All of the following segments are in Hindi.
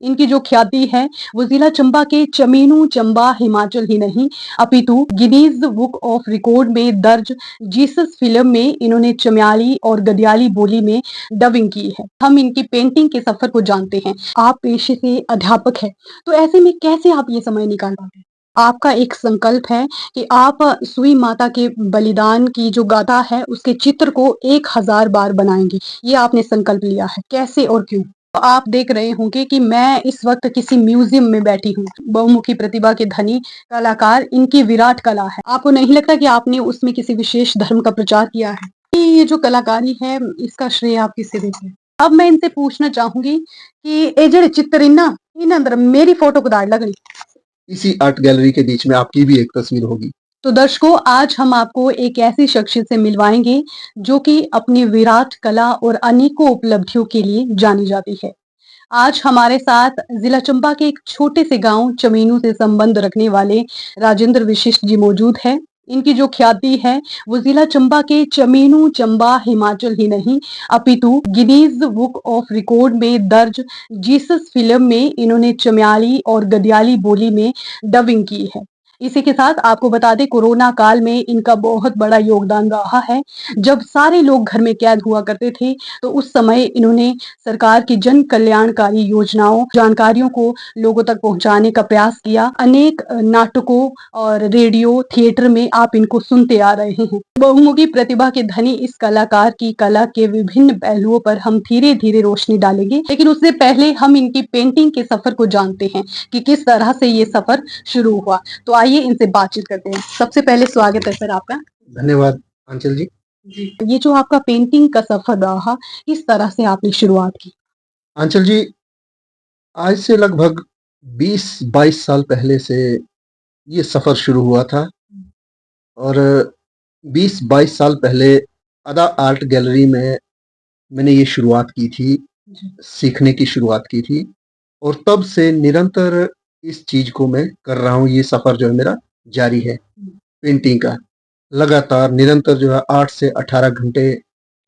इनकी जो ख्याति है वो जिला चंबा के चमेनू चंबा हिमाचल ही नहीं अपितु गिनीज बुक ऑफ रिकॉर्ड में दर्ज जीसस फिल्म में इन्होंने चम्याली और गदियाली बोली में डबिंग की है। हम इनकी पेंटिंग के सफर को जानते हैं। आप पेशे से अध्यापक है, तो ऐसे में कैसे आप ये समय निकाल पाते हैं? आपका एक संकल्प है कि आप सुई माता के बलिदान की जो गाथा है उसके चित्र को 1000 बार बनाएंगे। ये आपने संकल्प लिया है, कैसे और क्यों? आप देख रहे होंगे कि मैं इस वक्त किसी म्यूजियम में बैठी हूँ। बहुमुखी प्रतिभा के धनी कलाकार, इनकी विराट कला है। आपको नहीं लगता कि आपने उसमें किसी विशेष धर्म का प्रचार किया है? ये जो कलाकारी है इसका श्रेय आप किसे देते हैं? अब मैं इनसे पूछना चाहूंगी कि ये जो चित्र इन्ना इन अंदर मेरी फोटो को दाड़ लगनी। इसी आर्ट गैलरी के बीच में आपकी भी एक तस्वीर होगी। तो दर्शकों, आज हम आपको एक ऐसी शख्सियत से मिलवाएंगे जो कि अपनी विराट कला और अनेकों उपलब्धियों के लिए जानी जाती है। आज हमारे साथ जिला चंबा के एक छोटे से गांव चमेनू से संबंध रखने वाले राजेंद्र विशिष्ट जी मौजूद है। इनकी जो ख्याति है वो जिला चंबा के चमेनू चंबा हिमाचल ही नहीं अपितु गिनीज बुक ऑफ रिकॉर्ड में दर्ज जीसस फिल्म में इन्होंने चम्याली और गदियाली बोली में डबिंग की है। इसी के साथ आपको बता दें, कोरोना काल में इनका बहुत बड़ा योगदान रहा है। जब सारे लोग घर में कैद हुआ करते थे तो उस समय इन्होंने सरकार की जन कल्याणकारी योजनाओं जानकारियों को लोगों तक पहुंचाने का प्रयास किया। अनेक नाटकों और रेडियो थिएटर में आप इनको सुनते आ रहे हैं। बहुमुखी प्रतिभा के धनी इस कलाकार की कला के विभिन्न पहलुओं पर हम धीरे धीरे रोशनी डालेंगे, लेकिन उससे पहले हम इनकी पेंटिंग के सफर को जानते हैं कि किस तरह से ये सफर शुरू हुआ। तो आइए इनसे बातचीत करते हैं। सबसे पहले स्वागत है सर आपका। धन्यवाद आंचल जी। ये जो आपका पेंटिंग का सफर रहा, किस तरह से आपने शुरुआत की? आंचल जी, आज से लगभग 20-22 साल पहले से ये सफर शुरू हुआ था और 20-22 साल पहले अदा आर्ट गैलरी में मैंने ये शुरुआत की थी, सीखने की शुरुआत की थी और तब से निरंतर इस चीज को मैं कर रहा हूँ। ये सफर जो है मेरा जारी है पेंटिंग का। लगातार निरंतर जो है 8 से 18 घंटे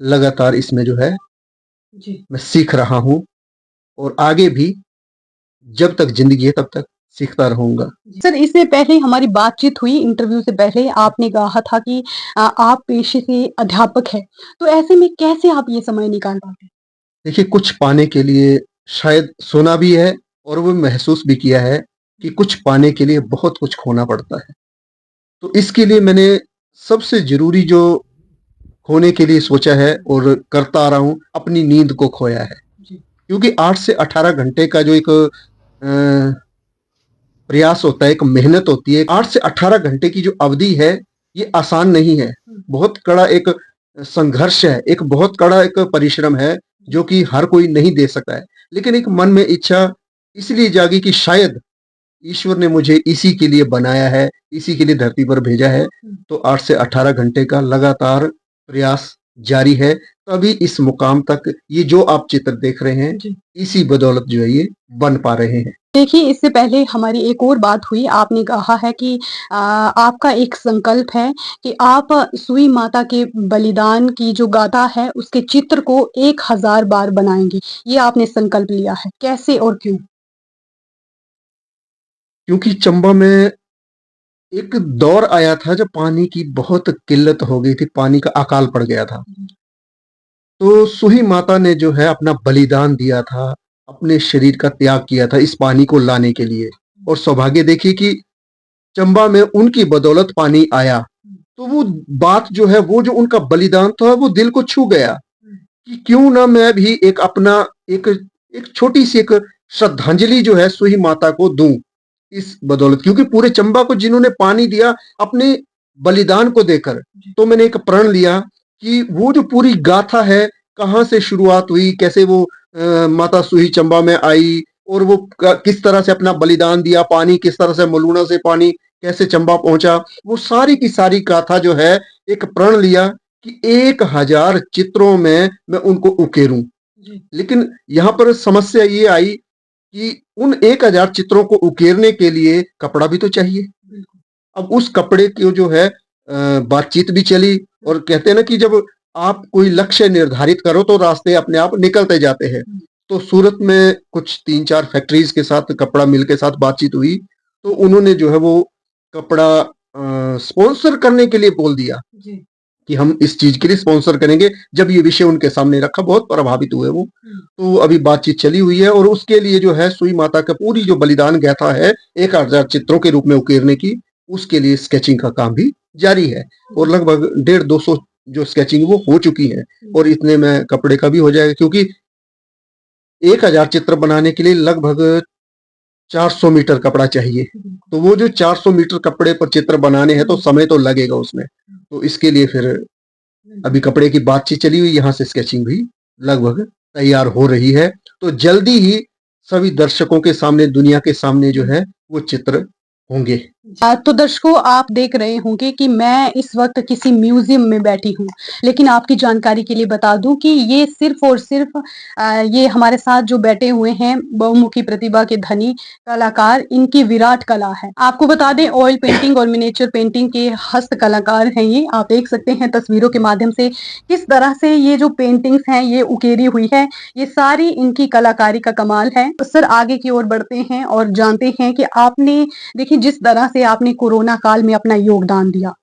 लगातार इसमें जो है मैं सीख रहा हूँ और आगे भी जब तक जिंदगी है तब तक सीखता रहूंगा। सर, इससे पहले हमारी बातचीत हुई, इंटरव्यू से पहले आपने कहा था कि आप पेशे से अध्यापक है, तो ऐसे में कैसे आप ये समय निकाल पाते हैं? देखिए, कुछ पाने के लिए शायद सुना भी है और वो महसूस भी किया है कि कुछ पाने के लिए बहुत कुछ खोना पड़ता है। तो इसके लिए मैंने सबसे जरूरी जो खोने के लिए सोचा है और करता आ रहा हूँ, अपनी नींद को खोया है। क्योंकि 8 से 18 घंटे का जो एक प्रयास होता है, एक मेहनत होती है। 8 से 18 घंटे की जो अवधि है ये आसान नहीं है। बहुत कड़ा एक संघर्ष है, एक बहुत कड़ा एक परिश्रम है जो कि हर कोई नहीं दे सकता है। लेकिन एक मन में इच्छा इसलिए जागी कि शायद ईश्वर ने मुझे इसी के लिए बनाया है, इसी के लिए धरती पर भेजा है। तो 8 से 18 घंटे का लगातार प्रयास जारी है, तभी इस मुकाम तक ये जो आप चित्र देख रहे हैं इसी बदौलत जो है ये बन पा रहे हैं। देखिए, इससे पहले हमारी एक और बात हुई। आपने कहा है कि आपका एक संकल्प है कि आप सुई माता के बलिदान की जो गाथा है उसके चित्र को 1000 बार बनाएंगे। ये आपने संकल्प लिया है, कैसे और क्यों? क्योंकि चंबा में एक दौर आया था जब पानी की बहुत किल्लत हो गई थी, पानी का अकाल पड़ गया था। तो सुही माता ने जो है अपना बलिदान दिया था, अपने शरीर का त्याग किया था इस पानी को लाने के लिए। और सौभाग्य देखिए कि चंबा में उनकी बदौलत पानी आया। तो वो बात जो है, वो जो उनका बलिदान था वो दिल को छू गया कि क्यों ना मैं भी एक अपना एक एक छोटी सी एक श्रद्धांजलि जो है सुही माता को दूं इस बदौलत। क्योंकि पूरे चंबा को जिन्होंने पानी दिया अपने बलिदान को देकर, तो मैंने एक प्रण लिया कि वो जो पूरी गाथा है, कहाँ से शुरुआत हुई, कैसे वो माता सुही चंबा में आई और वो किस तरह से अपना बलिदान दिया, पानी किस तरह से मलूना से पानी कैसे चंबा पहुंचा, वो सारी की सारी गाथा जो है एक प्रण लिया कि 1000 चित्रों में मैं उनको उकेरूं। लेकिन यहाँ पर समस्या ये आई कि उन 1000 चित्रों को उकेरने के लिए कपड़ा भी तो चाहिए। अब उस कपड़े की जो है बातचीत भी चली और कहते हैं ना कि जब आप कोई लक्ष्य निर्धारित करो तो रास्ते अपने आप निकलते जाते हैं। तो सूरत में कुछ 3-4 फैक्ट्रीज के साथ कपड़ा मिल के साथ बातचीत हुई, तो उन्होंने जो है वो कपड़ा स्पॉन्सर करने के लिए बोल दिया जी। कि हम इस चीज़ के लिए स्पॉन्सर करेंगे। जब ये विषय उनके सामने रखा, बहुत प्रभावित हुए वो। तो अभी बातचीत चली हुई है और उसके लिए जो है सुई माता का पूरी जो बलिदान गाथा है 1000 चित्रों के रूप में उकेरने की, उसके लिए स्केचिंग का काम भी जारी है और लगभग 150-200 जो स्केचिंग वो हो चुकी है और इतने में कपड़े का भी हो जाएगा, क्योंकि 1000 चित्र बनाने के लिए लगभग 400 मीटर कपड़ा चाहिए। तो वो जो 400 मीटर कपड़े पर चित्र बनाने हैं तो समय तो लगेगा उसमें। तो इसके लिए फिर अभी कपड़े की बातचीत चली हुई, यहाँ से स्केचिंग भी लगभग तैयार हो रही है। तो जल्दी ही सभी दर्शकों के सामने, दुनिया के सामने जो है वो चित्र होंगे। तो दर्शकों, आप देख रहे होंगे कि मैं इस वक्त किसी म्यूजियम में बैठी हूँ, लेकिन आपकी जानकारी के लिए बता दूं कि ये सिर्फ और सिर्फ ये हमारे साथ जो बैठे हुए हैं बहुमुखी प्रतिभा के धनी कलाकार, इनकी विराट कला है। आपको बता दें, ऑयल पेंटिंग और मिनिएचर पेंटिंग के हस्त कलाकार हैं ये। आप देख सकते हैं तस्वीरों के माध्यम से किस तरह से ये जो पेंटिंग्स हैं ये उकेरी हुई है। ये सारी इनकी कलाकारी का कमाल है। सर, आगे की ओर बढ़ते हैं और जानते हैं कि आपने, देखिए, जिस तरह से आपने कोरोना काल में अपना योगदान दिया,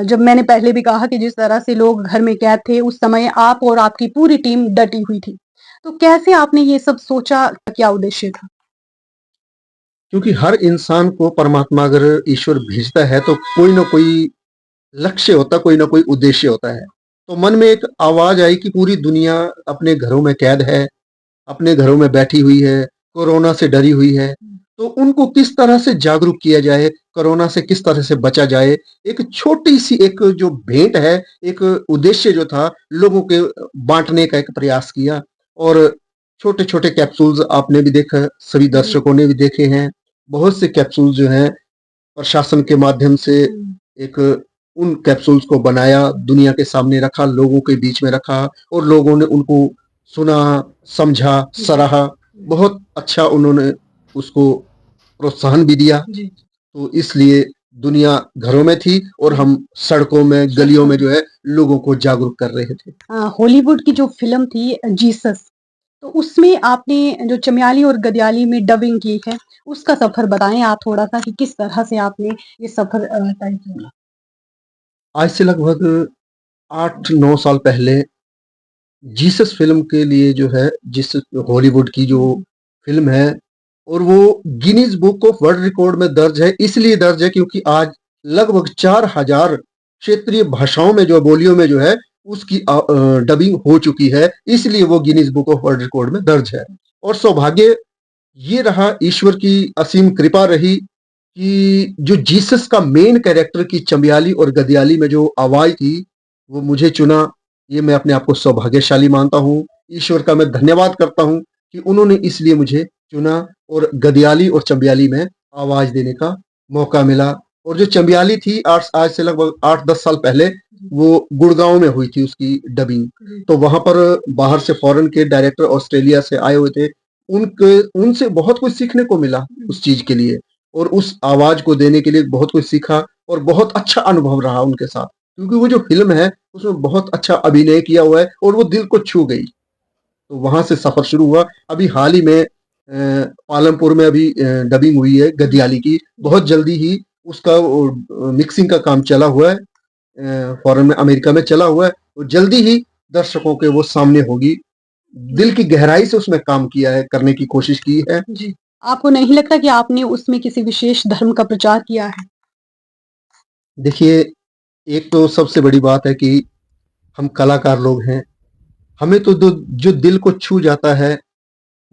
जब मैंने पहले भी कहा कि जिस तरह से लोग घर में कैद थे, उस समय आप और आपकी पूरी टीम डटी हुई थी। तो कैसे आपने ये सब सोचा? क्या उद्देश्य था? क्योंकि हर इंसान को परमात्मा अगर ईश्वर भेजता है तो कोई ना कोई लक्ष्य होता, कोई ना कोई उद्देश्य होता है। तो मन में एक आवाज आई कि पूरी दुनिया अपने घरों में कैद है, अपने घरों में बैठी हुई है, कोरोना से डरी हुई है। तो उनको किस तरह से जागरूक किया जाए, कोरोना से किस तरह से बचा जाए। एक छोटी-सी एक जो भेंट है, एक उद्देश्य जो था लोगों के बाँटने का एक प्रयास किया और छोटे-छोटे कैप्सूल्स आपने भी देखा, सभी जी। दर्शकों ने भी देखे हैं। बहुत से कैप्सूल्स जो हैं प्रशासन के माध्यम से एक उन कैप्सूल्स को बनाया, दुनिया के सामने रखा, लोगों के बीच में रखा और लोगों ने उनको सुना, समझा, सराहा। बहुत अच्छा उन्होंने उसको प्रोत्साहन भी दिया। जी। तो इसलिए दुनिया घरों में थी और हम सड़कों में, गलियों में जो है लोगों को जागरूक कर रहे थे। हॉलीवुड की जो फिल्म थी जीसस, तो उसमें आपने जो चमियाली और गदियाली में डबिंग की है, उसका सफर बताएं आप थोड़ा सा कि किस तरह से आपने ये सफर तय किया। आज से लगभग 8-9 साल पहले जीसस फ़िल्म के लिए जो है, जिस हॉलीवुड की जो फ़िल्म है और वो Guinness book of world record में दर्ज है, इसलिए दर्ज है क्योंकि आज लगभग 4000 क्षेत्रीय भाषाओं में, जो बोलियों में जो है, उसकी डबिंग हो चुकी है, इसलिए वो Guinness book of world record में दर्ज है। और सौभाग्य ये रहा, ईश्वर की असीम कृपा रही कि जो जीसस का मेन कैरेक्टर की चंबियाली और गदियाली में जो आवाज़ थी, वो मुझे चुना। ये मैं अपने आप को सौभाग्यशाली मानता हूँ। ईश्वर का मैं धन्यवाद करता हूँ कि उन्होंने इसलिए मुझे चुना और गदियाली और चंबियाली में आवाज़ देने का मौका मिला। और जो चंबियाली थी, आज से लगभग 8-10 साल पहले वो गुड़गाँव में हुई थी उसकी डबिंग। तो वहाँ पर बाहर से फ़ॉरेन के डायरेक्टर ऑस्ट्रेलिया से आए हुए थे। उनके उनसे बहुत कुछ सीखने को मिला उस चीज़ के लिए और उस आवाज़ को देने के लिए बहुत कुछ सीखा और बहुत अच्छा अनुभव रहा उनके साथ। क्योंकि वो जो फ़िल्म है, उसमें बहुत अच्छा अभिनय किया हुआ है और वो दिल को छू गई। तो वहाँ से सफ़र शुरू हुआ। अभी हाल ही में पालमपुर में अभी डबिंग हुई है गदियाली की। बहुत जल्दी ही उसका वो मिक्सिंग का काम चला हुआ है। फ़ॉरेन में, अमेरिका में चला हुआ है और जल्दी ही दर्शकों के वो सामने होगी। दिल की गहराई से उसमें काम किया है, करने की कोशिश की है। जी। आपको नहीं लगता कि आपने उसमें किसी विशेष धर्म का प्रचार किया है? देखिए, एक तो सबसे बड़ी बात है कि हम कलाकार लोग हैं। हमें तो दो जो दिल को छू जाता है,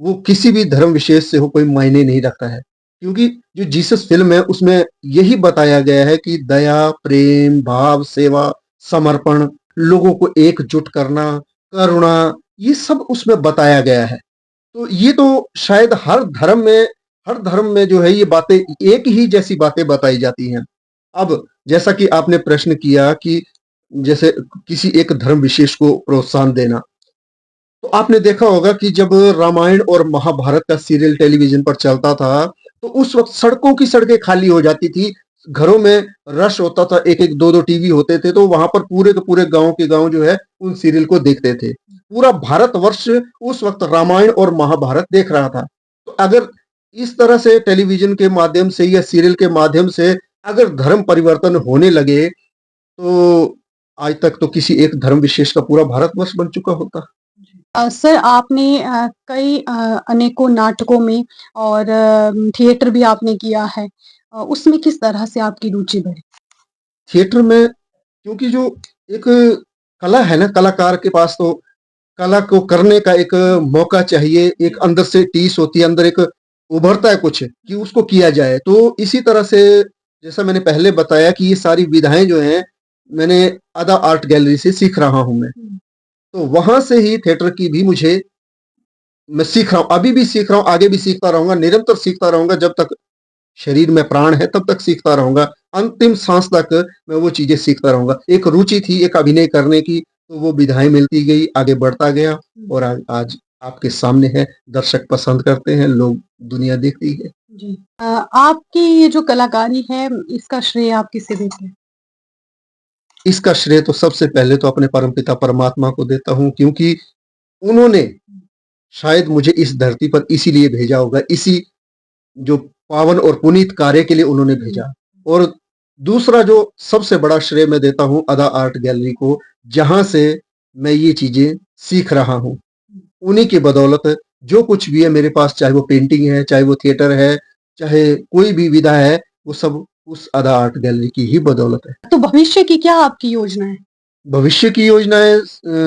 वो किसी भी धर्म विशेष से हो, कोई मायने नहीं रखता है। क्योंकि जो जीसस फ़िल्म है, उसमें यही बताया गया है कि दया, प्रेम, भाव, सेवा, समर्पण, लोगों को एकजुट करना, करुणा, ये सब उसमें बताया गया है। तो ये तो शायद हर धर्म में जो है ये बातें, एक ही जैसी बातें बताई जाती हैं। अब जैसा कि आपने प्रश्न किया कि जैसे किसी एक धर्म विशेष को प्रोत्साहन देना, तो आपने देखा होगा कि जब रामायण और महाभारत का सीरियल टेलीविज़न पर चलता था, तो उस वक़्त सड़कों की सड़कें खाली हो जाती थी। घरों में रश होता था, एक-एक, दो-दो टीवी होते थे, तो वहाँ पर पूरे के पूरे गाँव के गाँव जो है, उन सीरियल को देखते थे। पूरा भारतवर्ष उस वक़्त रामायण और महाभारत देख रहा था। तो अगर इस तरह से टेलीविज़न के माध्यम से या सीरियल के माध्यम से अगर धर्म परिवर्तन होने लगे, तो आज तक तो किसी एक धर्म विशेष का पूरा भारतवर्ष बन चुका होता। सर आपने कई अनेकों नाटकों में और थिएटर भी आपने किया है। उसमें किस तरह से आपकी रुचि बढ़ी? थिएटर में क्योंकि जो एक कला है ना, कलाकार के पास तो कला को करने का एक मौका चाहिए, एक अंदर से टीस होती है, अंदर एक उभरता है कुछ कि उसको किया जाए। तो इसी तरह से जैसा मैंने पहले बताया कि ये सारी विधाएँ जो हैं, मैंने अदा आर्ट गैलरी से सीख रहा हूँ मैं। तो वहाँ से ही थिएटर की भी मुझे मैं सीख रहा हूँ, अभी भी सीख रहा हूँ, आगे भी सीखता रहूँगा, निरंतर सीखता रहूँगा, जब तक शरीर में प्राण है तब तक सीखता रहूँगा। अंतिम साँस तक मैं वो चीज़ें सीखता रहूँगा। एक रुचि थी एक अभिनय करने की, तो वो विधाएँ मिलती गई, आगे बढ़ता गया और आज आपके सामने है, दर्शक पसंद करते हैं, लोग दुनिया देखती है। जी। आपकी ये जो कलाकारी है, इसका श्रेय आप किसे देते हैं? इसका श्रेय तो सबसे पहले तो अपने परमपिता परमात्मा को देता हूँ, क्योंकि उन्होंने शायद मुझे इस धरती पर इसीलिए भेजा होगा, इसी जो पावन और पुनीत कार्य के लिए उन्होंने भेजा। और दूसरा जो सबसे बड़ा श्रेय मैं देता हूँ अदा आर्ट गैलरी को, जहाँ से मैं ये चीज़ें सीख रहा हूँ। उन्हीं की बदौलत जो कुछ भी है मेरे पास, चाहे वो पेंटिंग है, चाहे वो थिएटर है, चाहे कोई भी विधा है, वो सब उस अदा आर्ट गैलरी की ही बदौलत है। तो भविष्य की क्या आपकी योजना है? भविष्य की योजनाएँ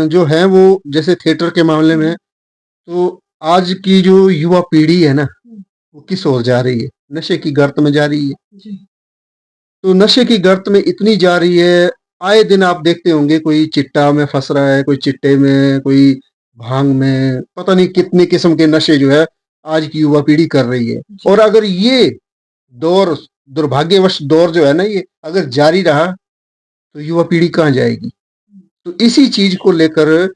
जो हैं वो जैसे थिएटर के मामले में, तो आज की जो युवा पीढ़ी है ना, वो किस ओर जा रही है? नशे की गर्त में जा रही है। जी। तो नशे की गर्त में इतनी जा रही है, आए दिन आप देखते होंगे कोई चिट्टा में फँस रहा है, कोई चिट्टे में, कोई भांग में, पता नहीं कितने किस्म के नशे जो है आज की युवा पीढ़ी कर रही है। जी। और अगर ये दौर, दुर्भाग्यवश दौर जो है ना, ये अगर जारी रहा, तो युवा पीढ़ी कहाँ जाएगी? तो इसी चीज़ को लेकर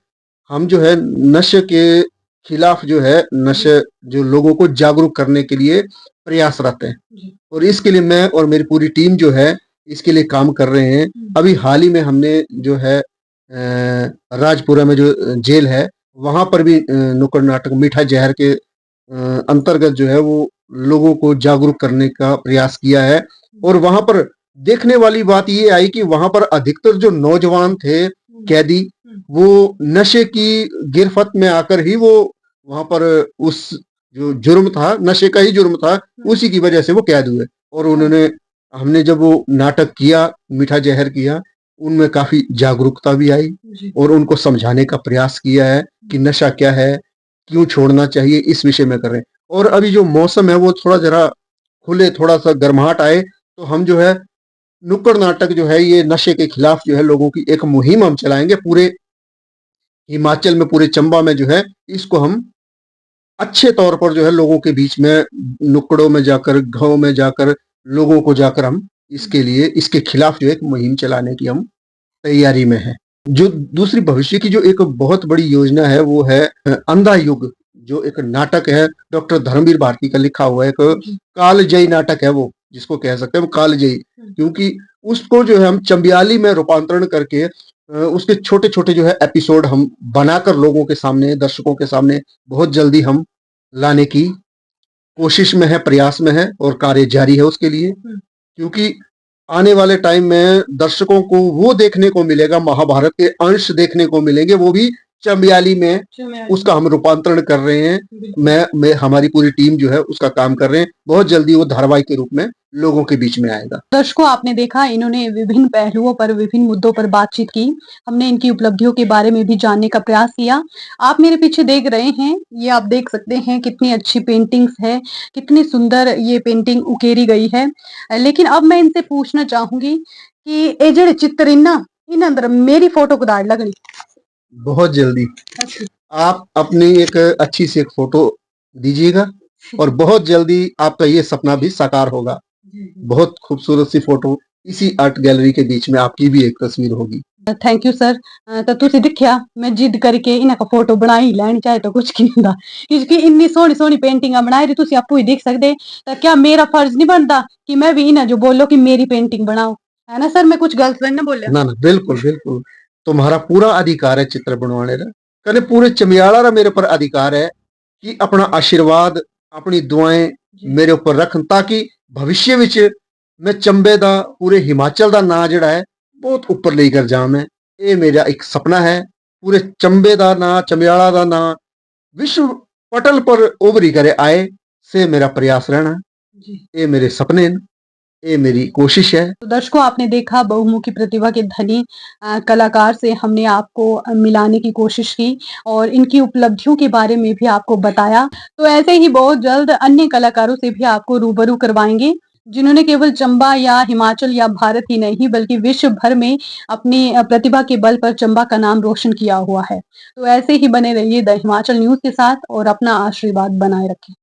हम जो है नशे के खिलाफ जो है, नशे जो लोगों को जागरूक करने के लिए प्रयासरत हैं। जी। और इसके लिए मैं और मेरी पूरी टीम जो है, इसके लिए काम कर रहे हैं। अभी हाल ही में हमने जो है राजपुरा में जो जेल है, वहाँ पर भी नुक्कड़ नाटक मीठा ज़हर के अंतर्गत जो है वो लोगों को जागरूक करने का प्रयास किया है। और वहाँ पर देखने वाली बात ये आई कि वहाँ पर अधिकतर जो नौजवान थे, कैदी, वो नशे की गिरफ्त में आकर ही वो वहाँ पर उस जो जुर्म था, नशे का ही जुर्म था, उसी की वजह से वो कैद हुए। और उन्होंने हमने जब वो नाटक किया, मीठा ज़हर किया, उनमें काफ़ी जागरूकता भी आई जी। और उनको समझाने का प्रयास किया है कि नशा क्या है, क्यों छोड़ना चाहिए, इस विषय में कर रहे हैं। और अभी जो मौसम है वो थोड़ा ज़रा खुले, थोड़ा-सा गर्माहट आए, तो हम जो है नुक्कड़ नाटक जो है ये नशे के खिलाफ जो है लोगों की एक मुहिम हम चलाएँगे पूरे हिमाचल में, पूरे चंबा में जो है, इसको हम अच्छे तौर पर जो है लोगों के बीच में, नुक्कड़ों में जाकर, गाँव में जाकर, लोगों को जाकर हम इसके लिए, इसके खिलाफ जो है एक मुहिम चलाने की हम तैयारी में हैं। जो दूसरी भविष्य की जो एक बहुत बड़ी योजना है वो है अंधा युग, जो एक नाटक है, डॉक्टर धर्मवीर भारती का लिखा हुआ एक कालजयी नाटक है वो, जिसको कह सकते हैं वो कालजयी। क्योंकि उसको जो है हम चंबियाली में रूपांतरण करके उसके छोटे-छोटे जो है एपिसोड हम बनाकर लोगों के सामने, दर्शकों के सामने बहुत जल्दी हम लाने की कोशिश में है, प्रयास में है और कार्य जारी है उसके लिए। क्योंकि आने वाले टाइम में दर्शकों को वो देखने को मिलेगा, महाभारत के अंश देखने को मिलेंगे, वो भी चंबियाली में। उसका हम रूपांतरण कर रहे हैं। मैं हमारी पूरी टीम जो है उसका काम कर रहे हैं। बहुत जल्दी वो धारावाहिक के रूप में लोगों के बीच में आएगा। दर्शकों आपने देखा इन्होंने विभिन्न पहलुओं पर, विभिन्न मुद्दों पर बातचीत की। हमने इनकी उपलब्धियों के बारे में भी जानने का प्रयास किया। आप मेरे पीछे देख रहे हैं, ये आप देख सकते हैं कितनी अच्छी पेंटिंग्स है, कितनी सुंदर ये पेंटिंग उकेरी गई है। लेकिन अब मैं इनसे पूछना चाहूँगी कि ये जेड़े चित्र ना, इन अंदर मेरी फोटो कदाड़ लगनी। बहुत जल्दी आप अपनी एक अच्छी सी एक फ़ोटो दीजिएगा और बहुत जल्दी आपका ये सपना भी साकार होगा। बहुत खूबसूरत सी फ़ोटो, इसी आर्ट गैलरी के बीच में आपकी भी एक तस्वीर होगी। Thank you sir. तो तुसी दिक्खेआ मैं जिद करके इन्हां का फोटो बना ही लैनी चाहे तो कुछ नहीं हुंदा क्योंकि इन्नी सोहनी सोहनी पेंटिंगां बनाई दी तुसी आपूं ही देख सकदे। तो क्या मेरा फर्ज नहीं बनता कि मैं भी इन्हां जो बोलो कि मेरी पेंटिंग बनाओ, है ना सर? मैं कुछ गलत तो नहीं ना बोलिया? ना ना बिल्कुल बिल्कुल, तुम्हारा पूरा अधिकार है चित्र बनवाने का। कने पूरे चमियाला रा मेरे पर अधिकार है कि अपना आशीर्वाद अपनी दुआएं जी। मेरे ऊपर रखन ताकि भविष्य विच मैं चंबे दा पूरे हिमाचल दा नां जिहड़ा है बहुत ऊपर लेकर जावां मैं। ये मेरा एक सपना है, पूरे चंबे दा नां चमियाला दा नां विश्व पटल पर उभरी करे आए से मेरा प्रयास रहना। जी। ये मेरे सपने न, ये मेरी कोशिश है। तो दर्शकों आपने देखा बहुमुखी प्रतिभा के धनी कलाकार से हमने आपको मिलाने की कोशिश की और इनकी उपलब्धियों के बारे में भी आपको बताया। तो ऐसे ही बहुत जल्द अन्य कलाकारों से भी आपको रूबरू करवाएंगे जिन्होंने केवल चंबा या हिमाचल या भारत ही नहीं बल्कि विश्व भर में अपनी प्रतिभा के बल पर चंबा का नाम रोशन किया हुआ है। तो ऐसे ही बने रहिए द हिमाचल न्यूज के साथ और अपना आशीर्वाद बनाए रखें।